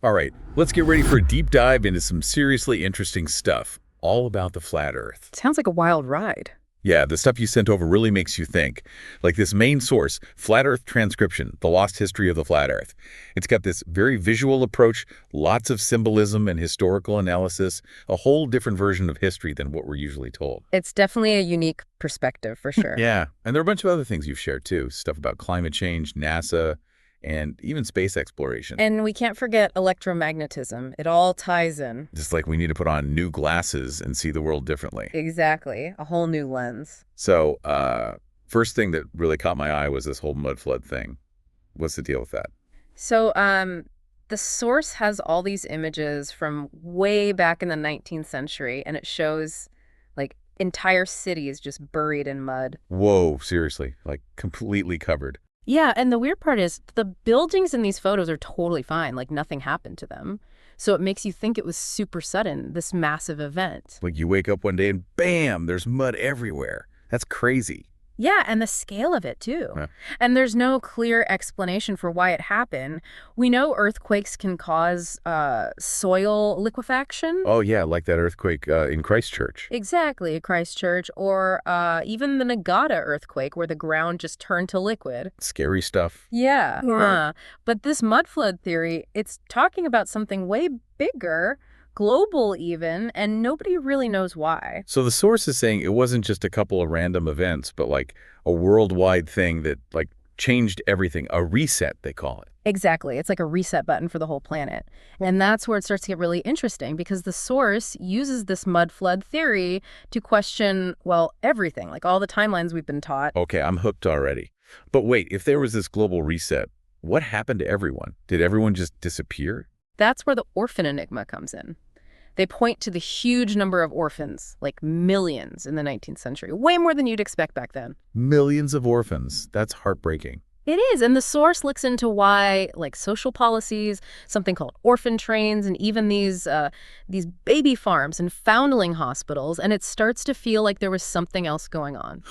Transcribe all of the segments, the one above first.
All right, let's get ready for a deep dive into some seriously interesting stuff, all about the flat Earth. Sounds like a wild ride. Yeah, the stuff you sent over really makes you think. Like this main source, Flat Earth Transcription, The Lost History of the Flat Earth. It's got this very visual approach, lots of symbolism and historical analysis, a whole different version of history than what we're usually told. It's definitely a unique perspective for sure. Yeah, and there are a bunch of other things you've shared too, stuff about climate change, NASA, and even space exploration. And we can't forget electromagnetism. It all ties in. Just like we need to put on new glasses and see the world differently. Exactly. A whole new lens. So, first thing that really caught my eye was this whole mud flood thing. What's the deal with that? So, the source has all these images from way back in the 19th century, and it shows like entire cities just buried in mud. Whoa, seriously, like completely covered. Yeah, and the weird part is the buildings in these photos are totally fine, like nothing happened to them. So it makes you think it was super sudden, this massive event. Like you wake up one day and bam, there's mud everywhere. That's crazy. Yeah, and the scale of it, too. Yeah. And there's no clear explanation for why it happened. We know earthquakes can cause soil liquefaction. Oh yeah, like that earthquake in Christchurch. Exactly, Christchurch, or even the Nagata earthquake where the ground just turned to liquid. Scary stuff. Yeah. Yeah. But this mud flood theory, it's talking about something way bigger, global even, and nobody really knows why. So the source is saying it wasn't just a couple of random events, but like a worldwide thing that like changed everything, a reset, they call it. Exactly. It's like a reset button for the whole planet. And that's where it starts to get really interesting because the source uses this mud flood theory to question, well, everything, like all the timelines we've been taught. Okay, I'm hooked already. But wait, if there was this global reset, what happened to everyone? Did everyone just disappear? That's where the orphan enigma comes in. They point to the huge number of orphans, like millions in the 19th century, way more than you'd expect back then. Millions of orphans. That's heartbreaking. It is, and the source looks into why, like social policies, something called orphan trains, and even these baby farms and foundling hospitals, and it starts to feel like there was something else going on.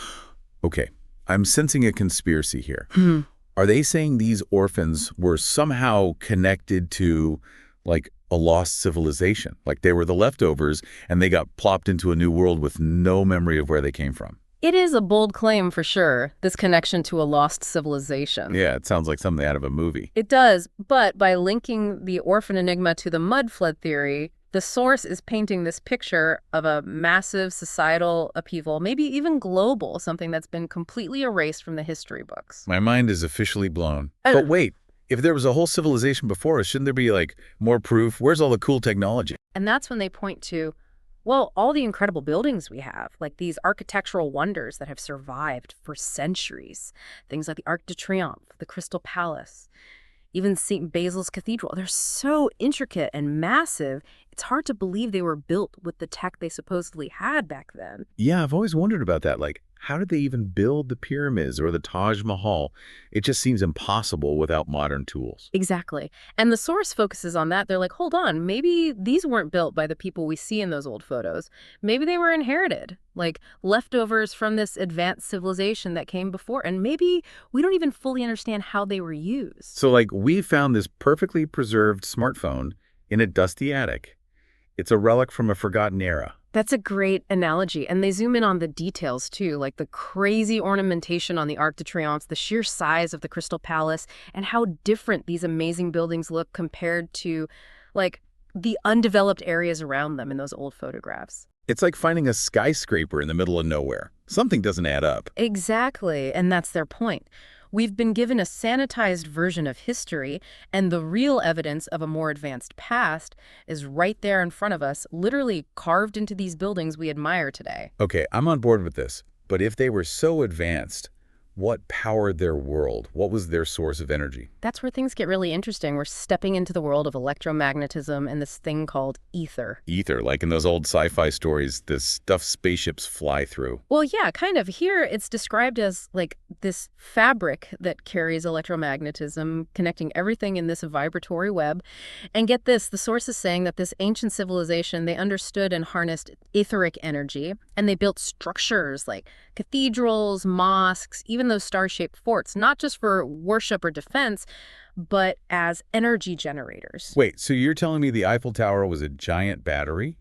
Okay, I'm sensing a conspiracy here. Hmm. Are they saying these orphans were somehow connected to, like, a lost civilization? Like they were the leftovers and they got plopped into a new world with no memory of where they came from? It is a bold claim for sure, this connection to a lost civilization. Yeah, it sounds like something out of a movie. It does, but by linking the orphan enigma to the mud flood theory, the source is painting this picture of a massive societal upheaval, maybe even global, something that's been completely erased from the history books. My mind is officially blown. But wait, if there was a whole civilization before us, shouldn't there be, like, more proof? Where's all the cool technology? And that's when they point to, well, all the incredible buildings we have, like these architectural wonders that have survived for centuries. Things like the Arc de Triomphe, the Crystal Palace, even St. Basil's Cathedral. They're so intricate and massive, it's hard to believe they were built with the tech they supposedly had back then. Yeah, I've always wondered about that. Like, how did they even build the pyramids or the Taj Mahal? It just seems impossible without modern tools. Exactly. And the source focuses on that. They're like, hold on, maybe these weren't built by the people we see in those old photos. Maybe they were inherited, like leftovers from this advanced civilization that came before. And maybe we don't even fully understand how they were used. So, like, we found this perfectly preserved smartphone in a dusty attic. It's a relic from a forgotten era. That's a great analogy. And they zoom in on the details, too, like the crazy ornamentation on the Arc de Triomphe, the sheer size of the Crystal Palace, and how different these amazing buildings look compared to, like, the undeveloped areas around them in those old photographs. It's like finding a skyscraper in the middle of nowhere. Something doesn't add up. Exactly, and that's their point. We've been given a sanitized version of history, and the real evidence of a more advanced past is right there in front of us, literally carved into these buildings we admire today. Okay, I'm on board with this. But if they were so advanced, what powered their world? What was their source of energy? That's where things get really interesting. We're stepping into the world of electromagnetism and this thing called ether. Ether, like in those old sci-fi stories, this stuff spaceships fly through. Well, yeah, kind of. Here, it's described as like this fabric that carries electromagnetism, connecting everything in this vibratory web. And get this, the source is saying that this ancient civilization, they understood and harnessed etheric energy, And they built structures like cathedrals, mosques, even those star-shaped forts, not just for worship or defense, but as energy generators. Wait, so you're telling me the Eiffel Tower was a giant battery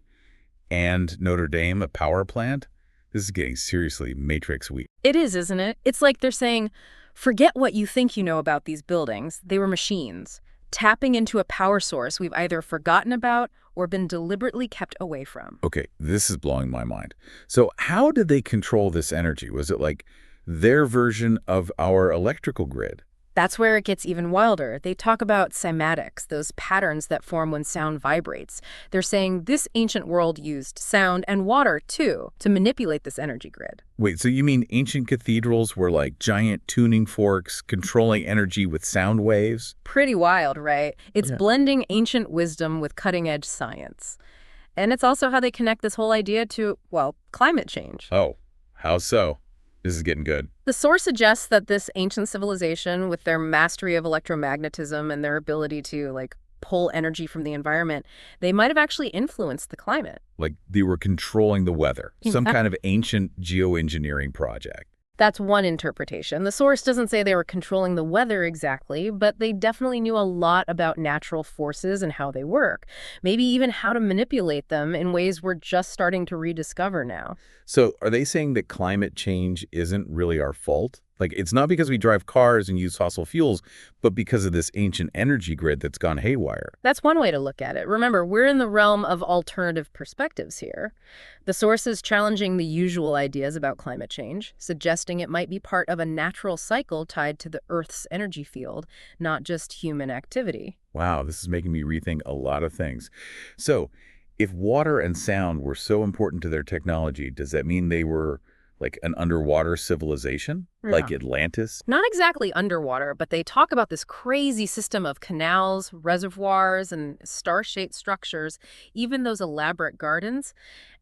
and Notre Dame a power plant? This is getting seriously Matrix-y. It is, isn't it? It's like they're saying, forget what you think you know about these buildings. They were machines, tapping into a power source we've either forgotten about or been deliberately kept away from. Okay, this is blowing my mind. So how did they control this energy? Was it like their version of our electrical grid? That's where it gets even wilder. They talk about cymatics, those patterns that form when sound vibrates. They're saying this ancient world used sound and water, too, to manipulate this energy grid. Wait, so you mean ancient cathedrals were like giant tuning forks controlling energy with sound waves? Pretty wild, right? It's Yeah. blending ancient wisdom with cutting-edge science. And it's also how they connect this whole idea to, well, climate change. Oh, how so? This is getting good. The source suggests that this ancient civilization, with their mastery of electromagnetism and their ability to, pull energy from the environment, they might have actually influenced the climate. Like they were controlling the weather, some Exactly. kind of ancient geoengineering project. That's one interpretation. The source doesn't say they were controlling the weather exactly, but they definitely knew a lot about natural forces and how they work. Maybe even how to manipulate them in ways we're just starting to rediscover now. So are they saying that climate change isn't really our fault? Like it's not because we drive cars and use fossil fuels, but because of this ancient energy grid that's gone haywire. That's one way to look at it. Remember, we're in the realm of alternative perspectives here. The source is challenging the usual ideas about climate change, suggesting it might be part of a natural cycle tied to the Earth's energy field, not just human activity. Wow, this is making me rethink a lot of things. So if water and sound were so important to their technology, does that mean they were like an underwater civilization? Like Yeah. Atlantis? Not exactly underwater, but they talk about this crazy system of canals, reservoirs, and star-shaped structures, even those elaborate gardens.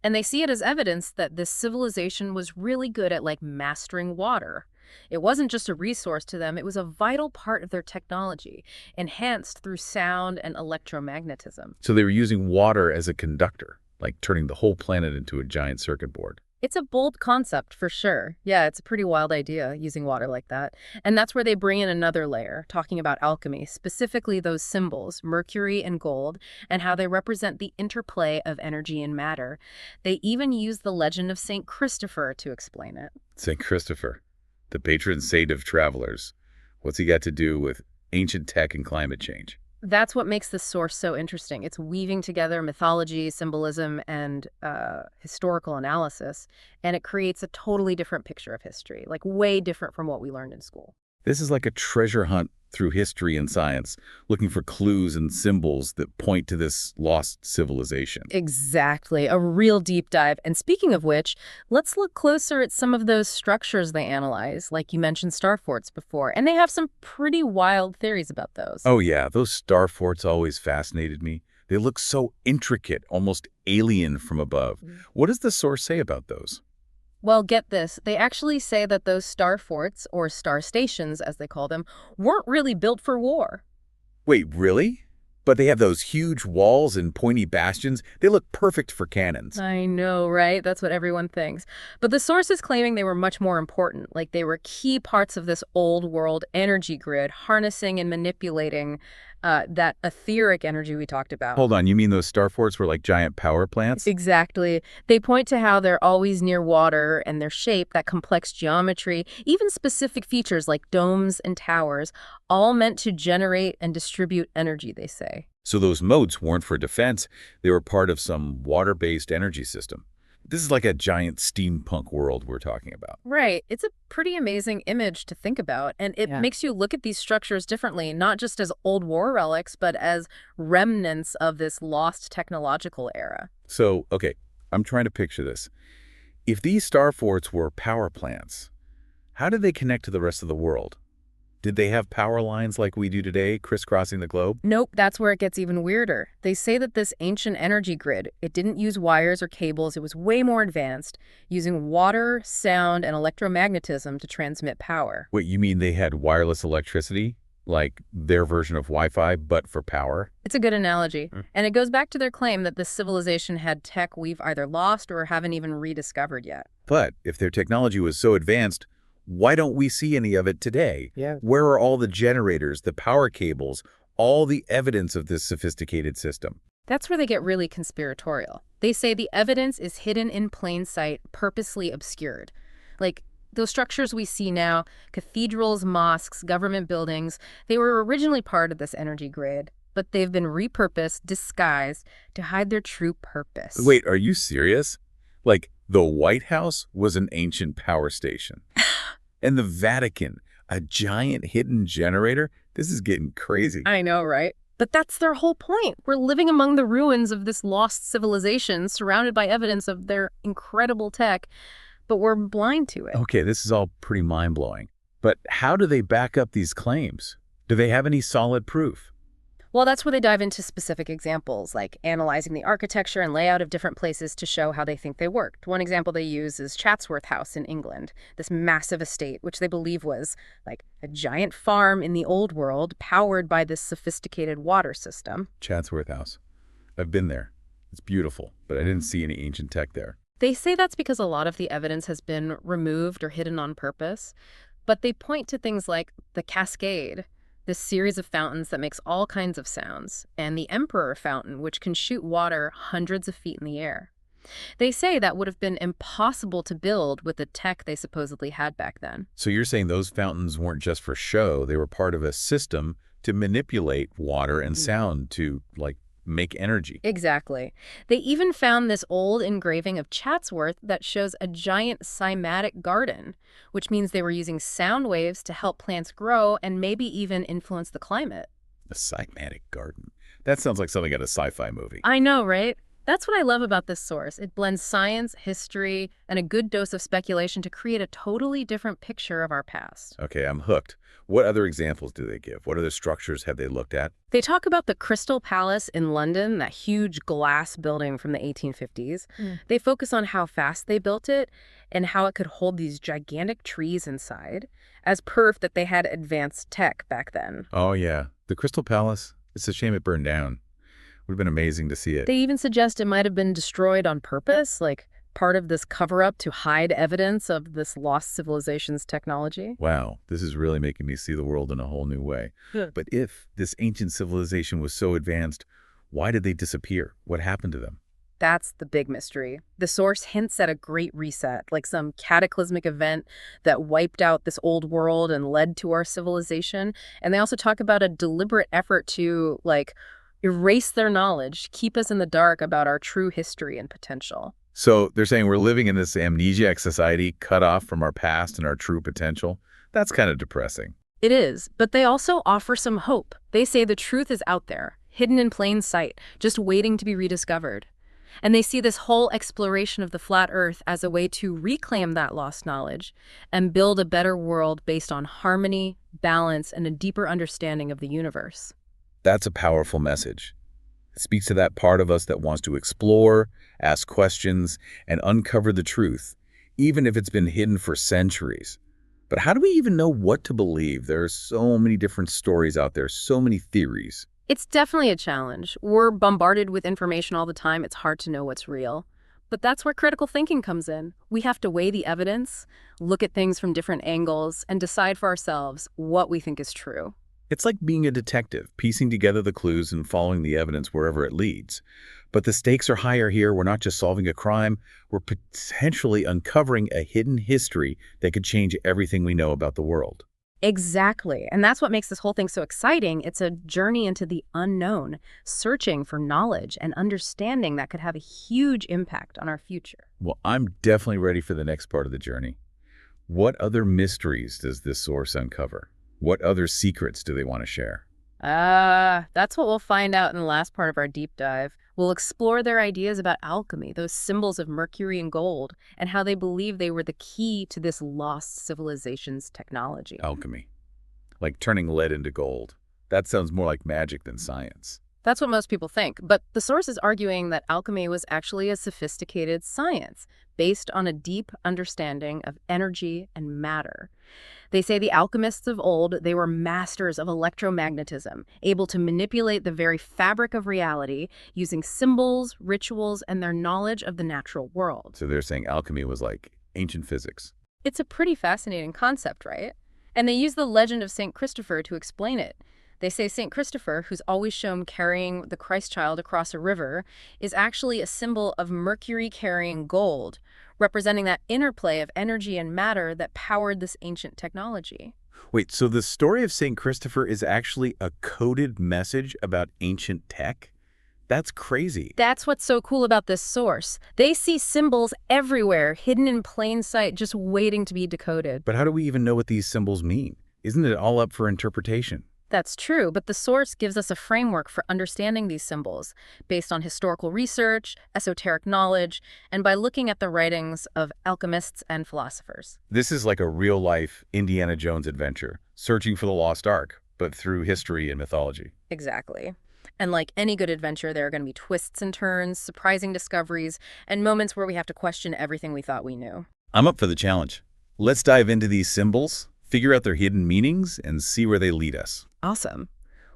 And they see it as evidence that this civilization was really good at, mastering water. It wasn't just a resource to them, it was a vital part of their technology, enhanced through sound and electromagnetism. So they were using water as a conductor, like turning the whole planet into a giant circuit board. It's a bold concept for sure. Yeah, it's a pretty wild idea using water like that. And that's where they bring in another layer, talking about alchemy, specifically those symbols, mercury and gold, and how they represent the interplay of energy and matter. They even use the legend of St. Christopher to explain it. St. Christopher, the patron saint of travelers. What's he got to do with ancient tech and climate change? That's what makes this source so interesting. It's weaving together mythology, symbolism, and historical analysis, and it creates a totally different picture of history, way different from what we learned in school. This is like a treasure hunt through history and science, looking for clues and symbols that point to this lost civilization. Exactly, a real deep dive. And speaking of which, let's look closer at some of those structures they analyze, like you mentioned star forts before, and they have some pretty wild theories about those. Oh yeah, those star forts always fascinated me. They look so intricate, almost alien from above. What does the source say about those? Well, get this. They actually say that those star forts, or star stations as they call them, weren't really built for war. Wait, really? But they have those huge walls and pointy bastions. They look perfect for cannons. I know, right? That's what everyone thinks. But the source is claiming they were much more important, like they were key parts of this old world energy grid, harnessing and manipulating that etheric energy we talked about. Hold on, you mean those star forts were like giant power plants? Exactly. They point to how they're always near water and their shape, that complex geometry, even specific features like domes and towers, all meant to generate and distribute energy, they say. So those moats weren't for defense. They were part of some water-based energy system. This is like a giant steampunk world we're talking about. Right. It's a pretty amazing image to think about, and it Yeah. makes you look at these structures differently, not just as old war relics, but as remnants of this lost technological era. So, okay, I'm trying to picture this. If these star forts were power plants, how did they connect to the rest of the world? Did they have power lines like we do today, crisscrossing the globe? Nope, that's where it gets even weirder. They say that this ancient energy grid, it didn't use wires or cables, it was way more advanced, using water, sound, and electromagnetism to transmit power. Wait, you mean they had wireless electricity? Like their version of Wi-Fi, but for power? It's a good analogy. Mm. And it goes back to their claim that this civilization had tech we've either lost or haven't even rediscovered yet. But if their technology was so advanced, why don't we see any of it today? Yeah. Where are all the generators, the power cables, all the evidence of this sophisticated system? That's where they get really conspiratorial. They say the evidence is hidden in plain sight, purposely obscured. Like, those structures we see now, cathedrals, mosques, government buildings, they were originally part of this energy grid, but they've been repurposed, disguised, to hide their true purpose. Wait, are you serious? Like, the White House was an ancient power station. And the Vatican, a giant hidden generator? This is getting crazy. I know, right? But that's their whole point. We're living among the ruins of this lost civilization, surrounded by evidence of their incredible tech, but we're blind to it. Okay, this is all pretty mind-blowing. But how do they back up these claims? Do they have any solid proof? Well, that's where they dive into specific examples, like analyzing the architecture and layout of different places to show how they think they worked. One example they use is Chatsworth House in England, this massive estate, which they believe was like a giant farm in the old world, powered by this sophisticated water system. Chatsworth House. I've been there. It's beautiful, but I didn't see any ancient tech there. They say that's because a lot of the evidence has been removed or hidden on purpose, but they point to things like the Cascade, this series of fountains that makes all kinds of sounds, and the Emperor Fountain, which can shoot water hundreds of feet in the air. They say that would have been impossible to build with the tech they supposedly had back then. So you're saying those fountains weren't just for show, they were part of a system to manipulate water and sound to, like, make energy. Exactly. They even found this old engraving of Chatsworth that shows a giant cymatic garden, which means they were using sound waves to help plants grow and maybe even influence the climate. A cymatic garden. That sounds like something out of a sci-fi movie. I know, right? That's what I love about this source. It blends science, history, and a good dose of speculation to create a totally different picture of our past. Okay, I'm hooked. What other examples do they give? What other structures have they looked at? They talk about the Crystal Palace in London, that huge glass building from the 1850s. They focus on how fast they built it and how it could hold these gigantic trees inside as proof that they had advanced tech back then. Oh, yeah. The Crystal Palace. It's a shame it burned down. Would have been amazing to see it. They even suggest it might have been destroyed on purpose, like part of this cover-up to hide evidence of this lost civilization's technology. Wow, this is really making me see the world in a whole new way. Yeah. But if this ancient civilization was so advanced, why did they disappear? What happened to them? That's the big mystery. The source hints at a great reset, like some cataclysmic event that wiped out this old world and led to our civilization. And they also talk about a deliberate effort to, like, erase their knowledge, keep us in the dark about our true history and potential. So they're saying we're living in this amnesiac society, cut off from our past and our true potential? That's kind of depressing. It is, but they also offer some hope. They say the truth is out there, hidden in plain sight, just waiting to be rediscovered. And they see this whole exploration of the flat Earth as a way to reclaim that lost knowledge and build a better world based on harmony, balance, and a deeper understanding of the universe. That's a powerful message. It speaks to that part of us that wants to explore, ask questions, and uncover the truth, even if it's been hidden for centuries. But how do we even know what to believe? There are so many different stories out there, so many theories. It's definitely a challenge. We're bombarded with information all the time. It's hard to know what's real. But that's where critical thinking comes in. We have to weigh the evidence, look at things from different angles, and decide for ourselves what we think is true. It's like being a detective, piecing together the clues and following the evidence wherever it leads. But the stakes are higher here. We're not just solving a crime, we're potentially uncovering a hidden history that could change everything we know about the world. Exactly. And that's what makes this whole thing so exciting. It's a journey into the unknown, searching for knowledge and understanding that could have a huge impact on our future. Well, I'm definitely ready for the next part of the journey. What other mysteries does this source uncover? What other secrets do they want to share? That's what we'll find out in the last part of our deep dive. We'll explore their ideas about alchemy, those symbols of mercury and gold, and how they believe they were the key to this lost civilization's technology. Alchemy. Like turning lead into gold. That sounds more like magic than science. That's what most people think, but the source is arguing that alchemy was actually a sophisticated science based on a deep understanding of energy and matter. They say the alchemists of old, they were masters of electromagnetism, able to manipulate the very fabric of reality using symbols, rituals, and their knowledge of the natural world. So they're saying alchemy was like ancient physics. It's a pretty fascinating concept, right? And they use the legend of St. Christopher to explain it. They say St. Christopher, who's always shown carrying the Christ child across a river, is actually a symbol of Mercury carrying gold, representing that interplay of energy and matter that powered this ancient technology. Wait, so the story of St. Christopher is actually a coded message about ancient tech? That's crazy. That's what's so cool about this source. They see symbols everywhere, hidden in plain sight, just waiting to be decoded. But how do we even know what these symbols mean? Isn't it all up for interpretation? That's true, but the source gives us a framework for understanding these symbols, based on historical research, esoteric knowledge, and by looking at the writings of alchemists and philosophers. This is like a real-life Indiana Jones adventure, searching for the lost ark, but through history and mythology. Exactly. And like any good adventure, there are going to be twists and turns, surprising discoveries, and moments where we have to question everything we thought we knew. I'm up for the challenge. Let's dive into these symbols, figure out their hidden meanings, and see where they lead us. Awesome.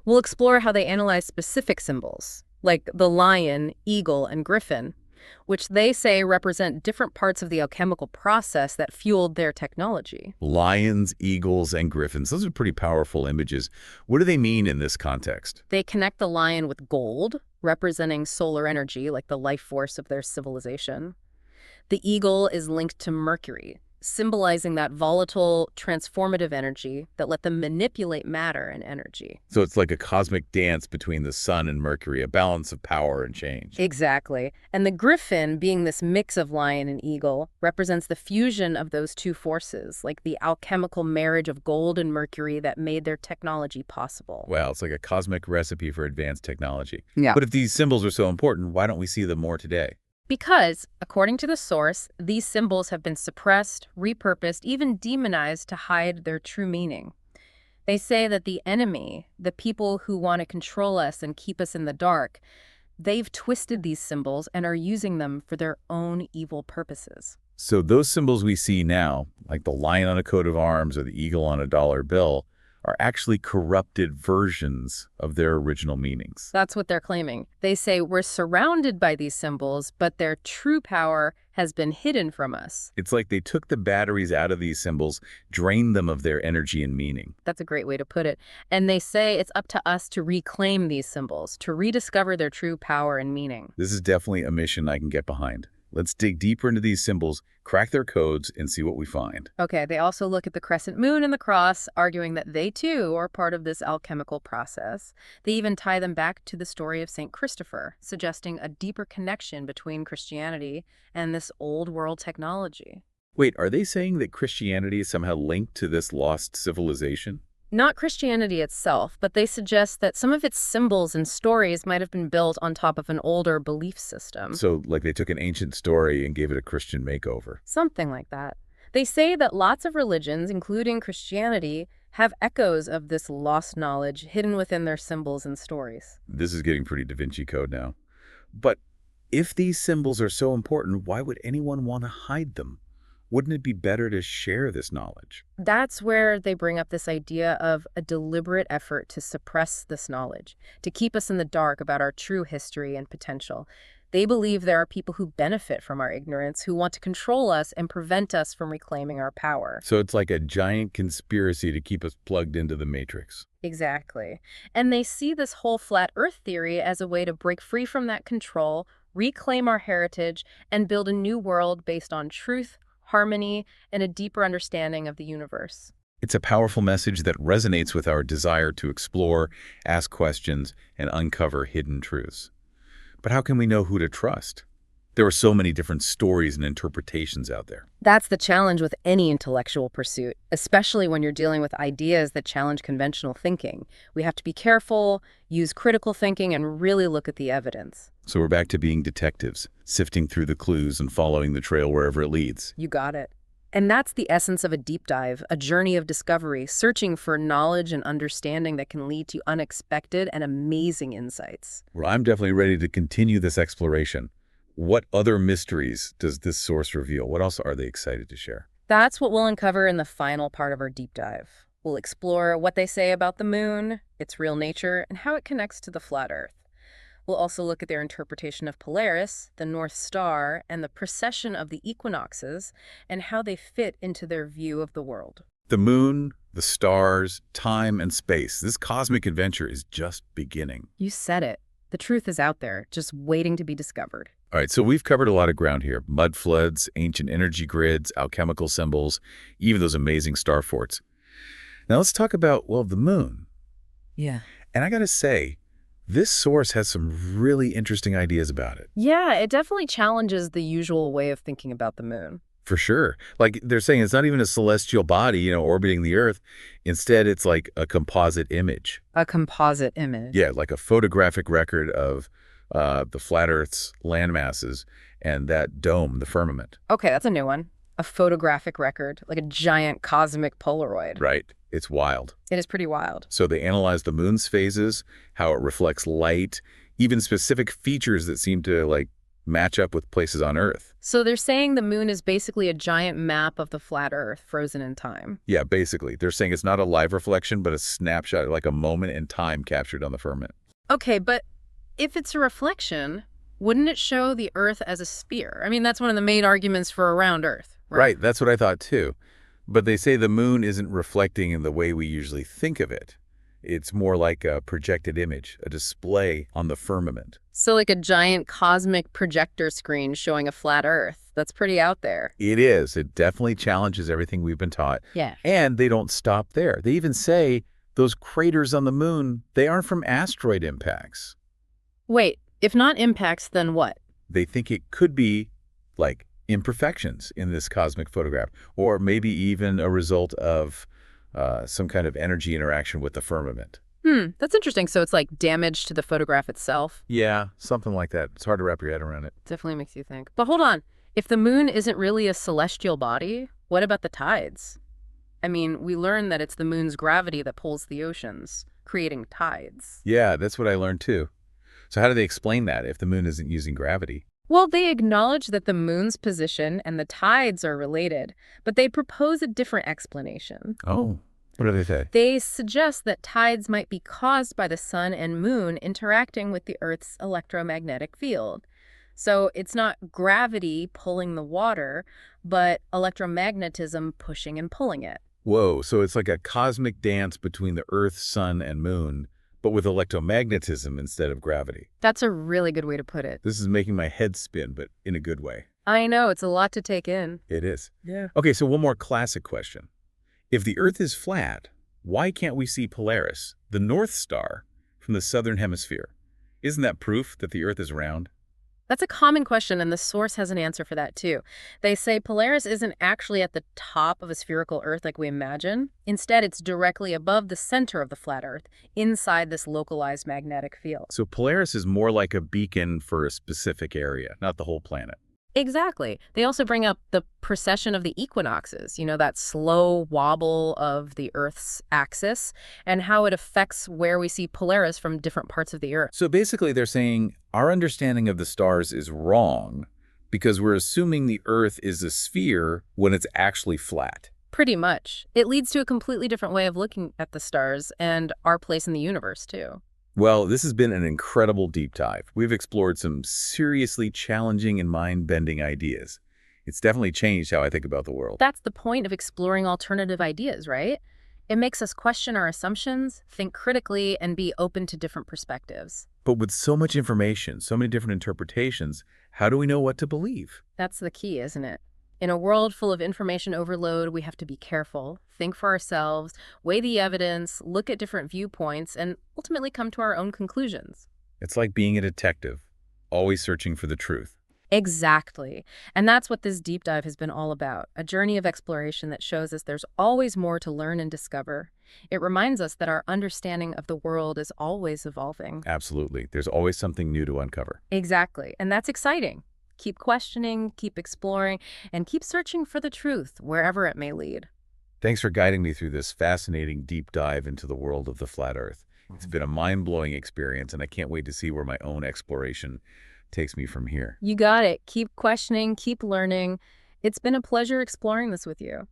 We'll explore how they analyze specific symbols, like the lion, eagle, and griffin, which they say represent different parts of the alchemical process that fueled their technology. Lions, eagles, and griffins. Those are pretty powerful images. What do they mean in this context? They connect the lion with gold, representing solar energy, like the life force of their civilization. The eagle is linked to Mercury, symbolizing that volatile, transformative energy that let them manipulate matter and energy. So it's like a cosmic dance between the sun and Mercury, a balance of power and change. Exactly. And the griffin, being this mix of lion and eagle, represents the fusion of those two forces, like the alchemical marriage of gold and Mercury that made their technology possible. Wow, it's like a cosmic recipe for advanced technology. Yeah. But if these symbols are so important, why don't we see them more today? Because, according to the source, these symbols have been suppressed, repurposed, even demonized to hide their true meaning. They say that the enemy, the people who want to control us and keep us in the dark, they've twisted these symbols and are using them for their own evil purposes. So those symbols we see now, like the lion on a coat of arms or the eagle on a dollar bill, are actually corrupted versions of their original meanings. That's what they're claiming. They say we're surrounded by these symbols, but their true power has been hidden from us. It's like they took the batteries out of these symbols, drained them of their energy and meaning. That's a great way to put it. And they say it's up to us to reclaim these symbols, to rediscover their true power and meaning. This is definitely a mission I can get behind. Let's dig deeper into these symbols, crack their codes, and see what we find. Okay, they also look at the crescent moon and the cross, arguing that they too are part of this alchemical process. They even tie them back to the story of St. Christopher, suggesting a deeper connection between Christianity and this old world technology. Wait, are they saying that Christianity is somehow linked to this lost civilization? Not Christianity itself, but they suggest that some of its symbols and stories might have been built on top of an older belief system. So, like they took an ancient story and gave it a Christian makeover. Something like that. They say that lots of religions, including Christianity, have echoes of this lost knowledge hidden within their symbols and stories. This is getting pretty Da Vinci Code now. But if these symbols are so important, why would anyone want to hide them? Wouldn't it be better to share this knowledge? That's where they bring up this idea of a deliberate effort to suppress this knowledge, to keep us in the dark about our true history and potential. They believe there are people who benefit from our ignorance, who want to control us and prevent us from reclaiming our power. So it's like a giant conspiracy to keep us plugged into the matrix. Exactly. And they see this whole flat earth theory as a way to break free from that control, reclaim our heritage, and build a new world based on truth, harmony, and a deeper understanding of the universe. It's a powerful message that resonates with our desire to explore, ask questions, and uncover hidden truths. But how can we know who to trust? There are so many different stories and interpretations out there. That's the challenge with any intellectual pursuit, especially when you're dealing with ideas that challenge conventional thinking. We have to be careful, use critical thinking, and really look at the evidence. So we're back to being detectives, sifting through the clues and following the trail wherever it leads. You got it. And that's the essence of a deep dive, a journey of discovery, searching for knowledge and understanding that can lead to unexpected and amazing insights. Well, I'm definitely ready to continue this exploration. What other mysteries does this source reveal? What else are they excited to share? That's what we'll uncover in the final part of our deep dive. We'll explore what they say about the moon, its real nature, and how it connects to the flat Earth. We'll also look at their interpretation of Polaris, the North Star, and the precession of the equinoxes, and how they fit into their view of the world. The moon, the stars, time, and space. This cosmic adventure is just beginning. You said it. The truth is out there, just waiting to be discovered. All right, so we've covered a lot of ground here. Mud floods, ancient energy grids, alchemical symbols, even those amazing star forts. Now let's talk about, well, the moon. Yeah. And I gotta say, this source has some really interesting ideas about it. Yeah, it definitely challenges the usual way of thinking about the moon. For sure. Like they're saying it's not even a celestial body, orbiting the Earth. Instead, it's like a composite image. A composite image. Yeah, like a photographic record of the flat Earth's land masses and that dome, the firmament. Okay, that's a new one. A photographic record, like a giant cosmic Polaroid. Right. It's wild. It is pretty wild. So they analyze the moon's phases, how it reflects light, even specific features that seem to match up with places on Earth. So they're saying the moon is basically a giant map of the flat Earth frozen in time. Yeah, basically. They're saying it's not a live reflection, but a snapshot, like a moment in time captured on the firmament. Okay, but if it's a reflection, wouldn't it show the Earth as a sphere? I mean, that's one of the main arguments for a round Earth. Right, that's what I thought too. But they say the moon isn't reflecting in the way we usually think of it. It's more like a projected image, a display on the firmament. So like a giant cosmic projector screen showing a flat Earth. That's pretty out there. It is. It definitely challenges everything we've been taught. Yeah. And they don't stop there. They even say those craters on the moon, they aren't from asteroid impacts. Wait, if not impacts, then what? They think it could be like imperfections in this cosmic photograph, or maybe even a result of some kind of energy interaction with the firmament. That's interesting. So it's like damage to the photograph itself? Yeah, something like that. It's hard to wrap your head around it. Definitely makes you think. But hold on. If the moon isn't really a celestial body, what about the tides? I mean, we learned that it's the moon's gravity that pulls the oceans, creating tides. Yeah, that's what I learned too. So how do they explain that if the moon isn't using gravity? Well, they acknowledge that the moon's position and the tides are related, but they propose a different explanation. Oh, what do they say? They suggest that tides might be caused by the sun and moon interacting with the Earth's electromagnetic field. So it's not gravity pulling the water, but electromagnetism pushing and pulling it. Whoa, so it's like a cosmic dance between the Earth, sun, and moon, but with electromagnetism instead of gravity. That's a really good way to put it. This is making my head spin, but in a good way. I know, it's a lot to take in. It is. Yeah. Okay, so one more classic question. If the Earth is flat, why can't we see Polaris, the North Star, from the southern hemisphere? Isn't that proof that the Earth is round? That's a common question, and the source has an answer for that, too. They say Polaris isn't actually at the top of a spherical Earth like we imagine. Instead, it's directly above the center of the flat Earth, inside this localized magnetic field. So Polaris is more like a beacon for a specific area, not the whole planet. Exactly. They also bring up the precession of the equinoxes, that slow wobble of the Earth's axis, and how it affects where we see Polaris from different parts of the Earth. So basically they're saying our understanding of the stars is wrong because we're assuming the Earth is a sphere when it's actually flat. Pretty much. It leads to a completely different way of looking at the stars and our place in the universe, too. Well, this has been an incredible deep dive. We've explored some seriously challenging and mind-bending ideas. It's definitely changed how I think about the world. That's the point of exploring alternative ideas, right? It makes us question our assumptions, think critically, and be open to different perspectives. But with so much information, so many different interpretations, how do we know what to believe? That's the key, isn't it? In a world full of information overload, we have to be careful, think for ourselves, weigh the evidence, look at different viewpoints, and ultimately come to our own conclusions. It's like being a detective, always searching for the truth. Exactly. And that's what this deep dive has been all about, a journey of exploration that shows us there's always more to learn and discover. It reminds us that our understanding of the world is always evolving. Absolutely. There's always something new to uncover. Exactly. And that's exciting. Keep questioning, keep exploring, and keep searching for the truth wherever it may lead. Thanks for guiding me through this fascinating deep dive into the world of the flat Earth. It's been a mind-blowing experience, and I can't wait to see where my own exploration takes me from here. You got it. Keep questioning, keep learning. It's been a pleasure exploring this with you.